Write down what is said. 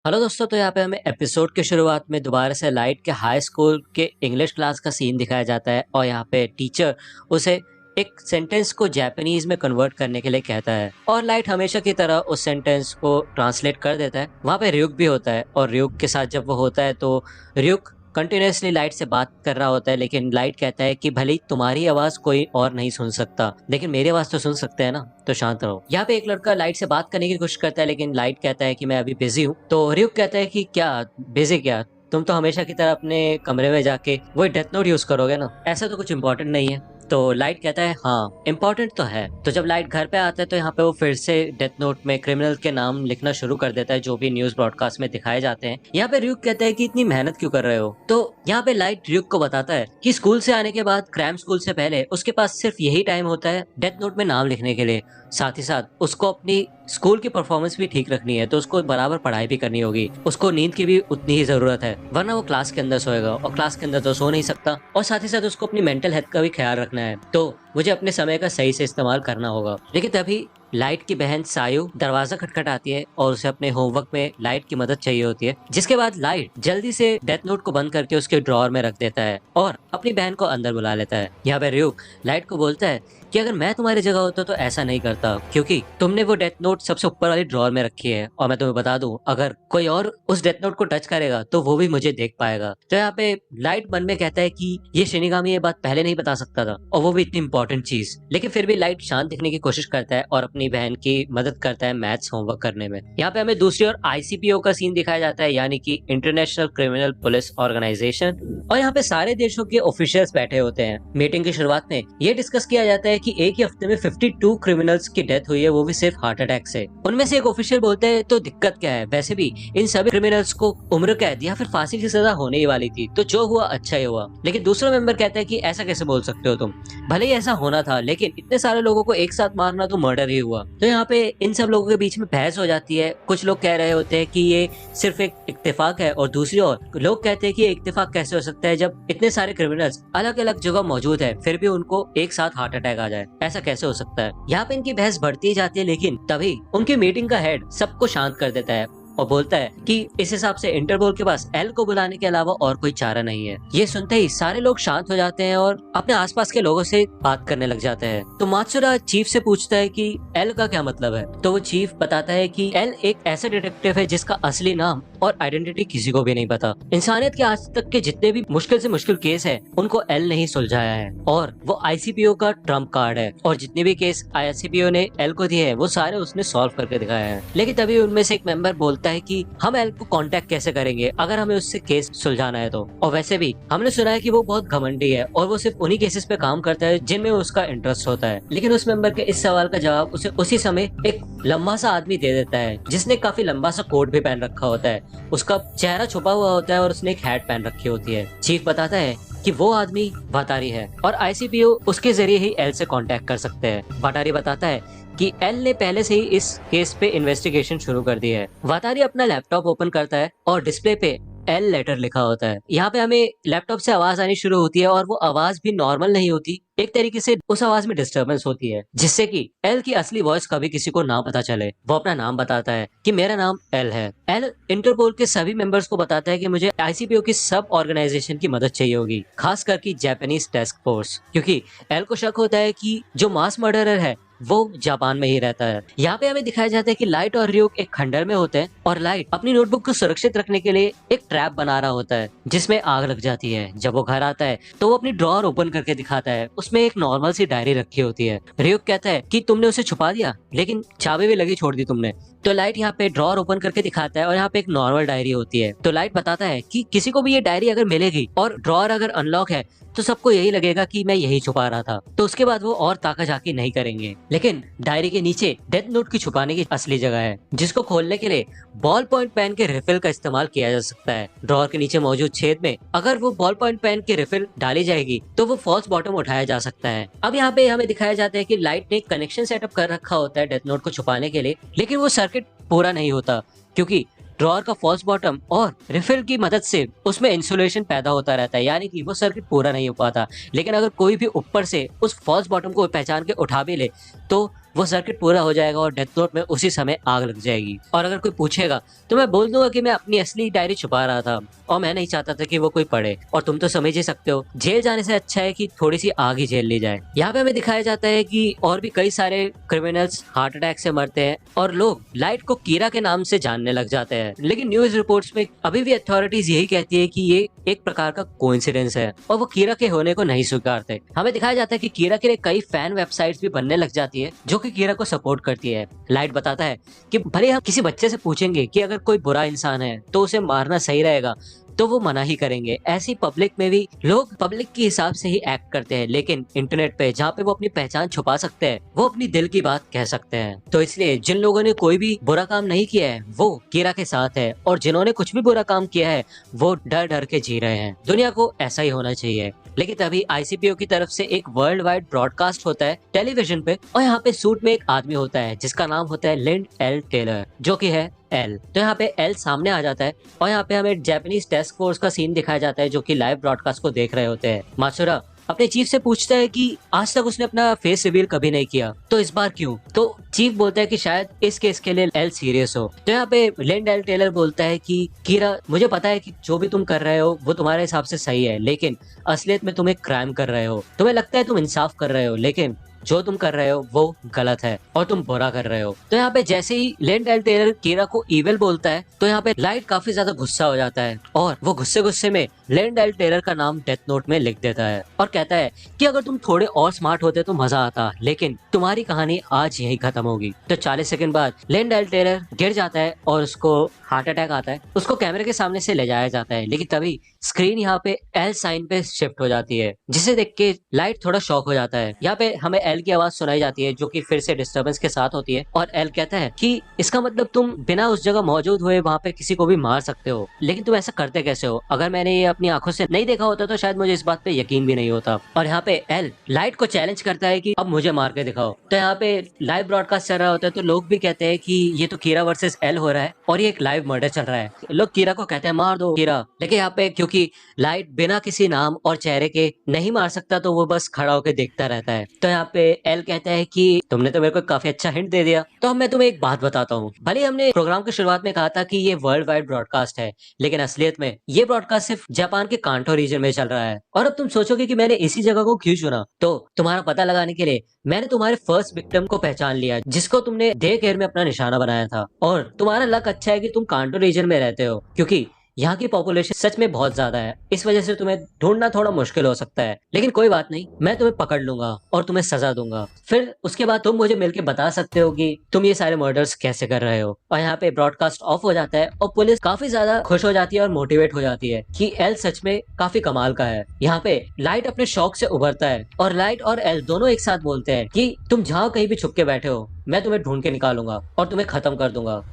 Hello दोस्तों, तो यहाँ पे हमें एपिसोड के शुरुआत में दोबारा से लाइट के हाई स्कूल के इंग्लिश क्लास का सीन दिखाया जाता है और यहाँ पे टीचर उसे एक सेंटेंस को जापानीज में कन्वर्ट करने के लिए कहता है और लाइट हमेशा की तरह उस सेंटेंस को ट्रांसलेट कर देता है। वहाँ पे ryuk भी होता है और ryuk के साथ जब वो होता है तो ryuk कंटिन्यूसली लाइट से बात कर रहा होता है, लेकिन लाइट कहता है कि भले ही तुम्हारी आवाज कोई और नहीं सुन सकता लेकिन मेरी आवाज तो सुन सकते हैं ना, तो शांत रहो। यहाँ पे एक लड़का लाइट से बात करने की कोशिश करता है लेकिन लाइट कहता है कि मैं अभी बिजी हूँ। तो ryuk कहता है कि क्या बिजी, क्या तुम तो हमेशा की तरह अपने कमरे में जाके वही डेथ नोट यूज करोगे ना, ऐसा तो कुछ इंपॉर्टेंट नहीं है। तो लाइट कहता है हाँ इम्पोर्टेंट तो है। तो जब लाइट घर पे आता है तो यहाँ पे वो फिर से डेथ नोट में क्रिमिनल के नाम लिखना शुरू कर देता है जो भी न्यूज ब्रॉडकास्ट में दिखाए जाते हैं। यहाँ पे ryuk कहता है कि इतनी मेहनत क्यों कर रहे हो। तो यहाँ पे लाइट ryuk को बताता है कि स्कूल से आने के बाद क्रैम स्कूल से पहले उसके पास सिर्फ यही टाइम होता है डेथ नोट में नाम लिखने के लिए। साथ ही साथ उसको अपनी स्कूल की परफॉर्मेंस भी ठीक रखनी है, तो उसको बराबर पढ़ाई भी करनी होगी। उसको नींद की भी उतनी ही जरूरत है, वरना वो क्लास के अंदर सोएगा और क्लास के अंदर तो सो नहीं सकता। और साथ ही साथ उसको अपनी मेंटल हेल्थ का भी ख्याल रखना है, तो मुझे अपने समय का सही से इस्तेमाल करना होगा। लेकिन तभी लाइट की बहन सायु दरवाजा खटखटाती है और उसे अपने होमवर्क में लाइट की मदद चाहिए होती है, जिसके बाद लाइट जल्दी से डेथ नोट को बंद करके उसके ड्रॉअर में रख देता है और अपनी बहन को अंदर बुला लेता है। यहाँ पे ryuk लाइट को बोलता है कि अगर मैं तुम्हारी जगह होता तो ऐसा नहीं करता, क्योंकि तुमने वो डेथ नोट सबसे ऊपर वाली ड्रॉअर में रखी है और मैं तुम्हें बता दूं अगर कोई और उस डेथ नोट को टच करेगा तो वो भी मुझे देख पाएगा। तो यहाँ पे लाइट मन में कहता है कि ये शिनिगामी ये बात पहले नहीं बता सकता था, और वो भी इतनी इंपॉर्टेंट चीज। लेकिन फिर भी लाइट शांत दिखने की कोशिश करता है और अपनी बहन की मदद करता है मैथ्स होमवर्क करने में। यहाँ पे हमें दूसरी ओर ICPO का सीन दिखाया जाता है, यानी कि इंटरनेशनल क्रिमिनल पुलिस ऑर्गेनाइजेशन। और यहाँ पे सारे देशों के ऑफिशियल्स बैठे होते हैं। मीटिंग की शुरुआत में ये डिस्कस किया जाता है कि एक ही हफ्ते में 52 क्रिमिनल्स की डेथ हुई है, वो भी सिर्फ हार्ट अटैक से। उनमें से एक ऑफिशियल बोलते हैं तो दिक्कत क्या है, वैसे भी इन सभी क्रिमिनल्स को उम्र कैद या फिर फांसी की सजा होने ही वाली थी, तो जो हुआ अच्छा ही हुआ। लेकिन दूसरा मेंबर कहता है कि ऐसा कैसे बोल सकते हो तुम, भले ही ऐसा होना था लेकिन इतने सारे लोगों को एक साथ मारना तो मर्डर ही हुआ। तो यहाँ पे इन सब लोगों के बीच में बहस हो जाती है। कुछ लोग कह रहे होते हैं कि ये सिर्फ एक इत्तेफाक है और दूसरी ओर लोग कहते हैं कि इत्तेफाक कैसे हो सकता है जब इतने सारे क्रिमिनल्स अलग अलग जगह मौजूद है फिर भी उनको एक साथ हार्ट अटैक आ जाए, ऐसा कैसे हो सकता है। यहाँ पे इनकी बहस बढ़ती जाती है, लेकिन तभी उनकी मीटिंग का हेड सबको शांत कर देता है और बोलता है कि इस हिसाब से इंटरपोल के पास एल को बुलाने के अलावा और कोई चारा नहीं है। ये सुनते ही सारे लोग शांत हो जाते हैं और अपने आसपास के लोगों से बात करने लग जाते हैं। तो मात्सुरा चीफ से पूछता है कि एल का क्या मतलब है। तो वो चीफ बताता है कि एल एक ऐसा डिटेक्टिव है जिसका असली नाम और आइडेंटिटी किसी को भी नहीं पता। इंसानियत के आज तक के जितने भी मुश्किल से मुश्किल केस है उनको एल ने ही सुलझाया है और वो ICPO का ट्रम्प कार्ड है, और जितने भी केस ICPO ने एल को दिए है वो सारे उसने सॉल्व करके दिखाया है। लेकिन तभी उनमें से एक मेंबर बोलता है कि हम एल को कांटेक्ट कैसे करेंगे अगर हमें उससे केस सुलझाना है तो, और वैसे भी हमने सुना है कि वो बहुत घमंडी है और वो सिर्फ उन्हीं केसेस पे काम करता है जिनमें उसका इंटरेस्ट होता है। लेकिन उस मेंबर के इस सवाल का जवाब उसे उसी समय एक लंबा सा आदमी दे देता है जिसने काफी लंबा सा कोट भी पहन रखा होता है, उसका चेहरा छुपा हुआ होता है और उसने एक हैट पहन रखी होती है। चीफ बताता है कि वो आदमी वाटारी है और ICPO उसके जरिए ही एल से कांटेक्ट कर सकते हैं। वाटारी बताता है कि एल ने पहले से ही इस केस पे इन्वेस्टिगेशन शुरू कर दी है। वाटारी अपना लैपटॉप ओपन करता है और डिस्प्ले पे एल लेटर लिखा होता है। यहाँ पे हमें लैपटॉप से आवाज आनी शुरू होती है और वो आवाज भी नॉर्मल नहीं होती, एक तरीके से उस आवाज में डिस्टरबेंस होती है जिससे कि एल की असली वॉइस कभी किसी को ना पता चले। वो अपना नाम बताता है कि मेरा नाम एल है। एल इंटरपोल के सभी मेंबर्स को बताता है कि मुझे ICPO की सब ऑर्गेनाइजेशन की मदद चाहिए होगी, खास करके जापानीज टास्क फोर्स, क्योंकि एल को शक होता है कि जो मास मर्डरर है वो जापान में ही रहता है। यहाँ पे हमें दिखाया जाता है कि लाइट और ryuk एक खंडर में होते हैं और लाइट अपनी नोटबुक को सुरक्षित रखने के लिए एक ट्रैप बना रहा होता है जिसमें आग लग जाती है। जब वो घर आता है तो वो अपनी ड्रॉअर ओपन करके दिखाता है, उसमें एक नॉर्मल सी डायरी रखी होती है। ryuk कहता है कि तुमने उसे छुपा दिया लेकिन चाबी भी लगी छोड़ दी तुमने। तो लाइट यहाँ पे ड्रॉअर ओपन करके दिखाता है और यहाँ पे एक नॉर्मल डायरी होती है। तो लाइट बताता है कि किसी को भी ये डायरी अगर मिलेगी और ड्रॉअर अगर अनलॉक है तो सबको यही लगेगा कि मैं यही छुपा रहा था, तो उसके बाद वो और ताका झाकी नहीं करेंगे। लेकिन डायरी के नीचे डेथ नोट की छुपाने की असली जगह है, जिसको खोलने के लिए बॉल पॉइंट पेन के रिफिल का इस्तेमाल किया जा सकता है। ड्रॉअर के नीचे मौजूद छेद में अगर वो बॉल पॉइंट पेन की रिफिल डाली जाएगी तो वो फॉल्स बॉटम उठाया जा सकता है। अब यहाँ पे हमें दिखाया जाता है कि लाइट ने कनेक्शन सेटअप कर रखा होता है डेथ नोट को छुपाने के लिए, लेकिन वो सर्किट पूरा नहीं होता क्योंकि ड्रॉअर का फॉल्स बॉटम और रिफिल की मदद से उसमें इंसुलेशन पैदा होता रहता है, यानी कि वो सर्किट पूरा नहीं हो पाता। लेकिन अगर कोई भी ऊपर से उस फॉल्स बॉटम को पहचान के उठा भी ले तो वो सर्किट पूरा हो जाएगा और डेथ नोट में उसी समय आग लग जाएगी। और अगर कोई पूछेगा तो मैं बोल दूंगा कि मैं अपनी असली डायरी छुपा रहा था और मैं नहीं चाहता था कि वो कोई पढ़े। और तुम तो समझ ही सकते हो, जेल जाने से अच्छा है कि थोड़ी सी आग ही झेल ली जाए। यहाँ पे हमें दिखाया जाता है कि और भी कई सारे क्रिमिनल्स हार्ट अटैक से मरते हैं और लोग लाइट को कीरा के नाम से जानने लग जाते हैं। लेकिन न्यूज रिपोर्ट्स में अभी भी अथॉरिटीज यही कहती है कि ये एक प्रकार का कोइंसिडेंस है और वो कीरा के होने को नहीं स्वीकारते। हमें दिखाया जाता है कि कीरा के लिए कई फैन वेबसाइट्स भी बनने लग जाती है जो कि कीरा को सपोर्ट करती है। लाइट बताता है कि भले हम किसी बच्चे से पूछेंगे कि अगर कोई बुरा इंसान है तो उसे मारना सही रहेगा तो वो मना ही करेंगे। ऐसी पब्लिक में भी लोग पब्लिक के हिसाब से ही एक्ट करते हैं, लेकिन इंटरनेट पे जहाँ पे वो अपनी पहचान छुपा सकते हैं वो अपनी दिल की बात कह सकते हैं। तो इसलिए जिन लोगों ने कोई भी बुरा काम नहीं किया है वो कीरा के साथ है और जिन्होंने कुछ भी बुरा काम किया है वो डर डर के जी रहे हैं। दुनिया को ऐसा ही होना चाहिए। लेकिन तभी आईसीपीओ की तरफ से एक वर्ल्ड वाइड ब्रॉडकास्ट होता है टेलीविजन पे और यहाँ पे सूट में एक आदमी होता है जिसका नाम होता है लिंड एल टेलर, जो कि है एल। तो यहाँ पे एल सामने आ जाता है और यहाँ पे हमें जापानीज टास्क फोर्स का सीन दिखाया जाता है जो कि लाइव ब्रॉडकास्ट को देख रहे होते हैं। मात्सुरा अपने चीफ से पूछता है कि आज तक उसने अपना फेस रिवील कभी नहीं किया, तो इस बार क्यों? तो चीफ बोलता है कि शायद इस केस के लिए एल सीरियस हो। तो यहाँ पे लिंड एल टेलर बोलता है कि कीरा, मुझे पता है कि जो भी तुम कर रहे हो वो तुम्हारे हिसाब से सही है, लेकिन असलियत में तुम एक क्राइम कर रहे हो। तुम्हें लगता है तुम इंसाफ कर रहे हो, लेकिन जो तुम कर रहे हो वो गलत है और तुम बुरा कर रहे हो। तो यहाँ पे जैसे ही लिंड एल टेलर कीरा को इविल बोलता है तो यहाँ पे लाइट काफी ज्यादा गुस्सा हो जाता है और वो गुस्से में लिंड एल टेलर का नाम डेथ नोट में लिख देता है और कहता है कि अगर तुम थोड़े और स्मार्ट होते तो मजा आता, लेकिन तुम्हारी कहानी आज यही खत्म होगी। तो 40 सेकंड बाद लिंड एल टेलर गिर जाता है और उसको हार्ट अटैक आता है। उसको कैमरे के सामने से ले जाया जाता है, लेकिन तभी स्क्रीन यहाँ पे एल साइन पे शिफ्ट हो जाती है, जिसे देख के लाइट थोड़ा शॉक हो जाता है। यहाँ पे हमें एल की आवाज सुनाई जाती है जो कि फिर से डिस्टरबेंस के साथ होती है और एल कहता है कि इसका मतलब तुम बिना उस जगह मौजूद हुए वहाँ पे किसी को भी मार सकते हो, लेकिन तुम ऐसा करते कैसे हो? अगर मैंने ये अपनी आंखों से नहीं देखा होता तो शायद मुझे इस बात पे यकीन भी नहीं होता। और यहाँ पे एल लाइट को चैलेंज करता है कि अब मुझे मार के दिखाओ। तो यहाँ पे लाइव ब्रॉडकास्ट चल रहा होता है तो लोग भी कहते हैं कि ये तो कीरा वर्सेस एल हो रहा है और ये एक लाइव मर्डर चल रहा है। लोग कीरा को कहते हैं मार दो कीरा, लेकिन यहाँ पे क्योंकि लाइट बिना किसी नाम और चेहरे के नहीं मार सकता तो वो बस खड़ा होकर देखता रहता है। तो यहाँ पे एल कहता है कि तुमने तो मेरे को काफी अच्छा हिंट दे दिया, तो मैं तुम्हें एक बात बताता हूँ। भले हमने प्रोग्राम की शुरुआत में कहा था कि ये वर्ल्ड वाइड ब्रॉडकास्ट है, लेकिन असलियत में ये ब्रॉडकास्ट सिर्फ जापान के कांटो रीजन में चल रहा है। और अब तुम सोचोगे कि मैंने इसी जगह को क्यों चुना, तो तुम्हारा पता लगाने के लिए मैंने तुम्हारे फर्स्ट विक्टिम को पहचान लिया जिसको तुमने डे केयर में अपना निशाना बनाया था। और तुम्हारा लक अच्छा है कि तुम कांटो रीजन में रहते हो, क्योंकि यहाँ की पॉपुलेशन सच में बहुत ज्यादा है। इस वजह से तुम्हें ढूंढना थोड़ा मुश्किल हो सकता है, लेकिन कोई बात नहीं, मैं तुम्हें पकड़ लूंगा और तुम्हें सजा दूंगा। फिर उसके बाद तुम मुझे मिलके बता सकते हो कि तुम ये सारे मर्डर्स कैसे कर रहे हो। और यहाँ पे ब्रॉडकास्ट ऑफ हो जाता है और पुलिस काफी ज्यादा खुश हो जाती है और मोटिवेट हो जाती है कि एल सच में काफी कमाल का है। यहाँ पे लाइट अपने शौक से उभरता है और लाइट और एल दोनों एक साथ बोलते हैं कि तुम जहाँ कहीं भी छुप के बैठे हो मैं तुम्हें ढूंढ के निकालूंगा और तुम्हें खत्म कर दूंगा। और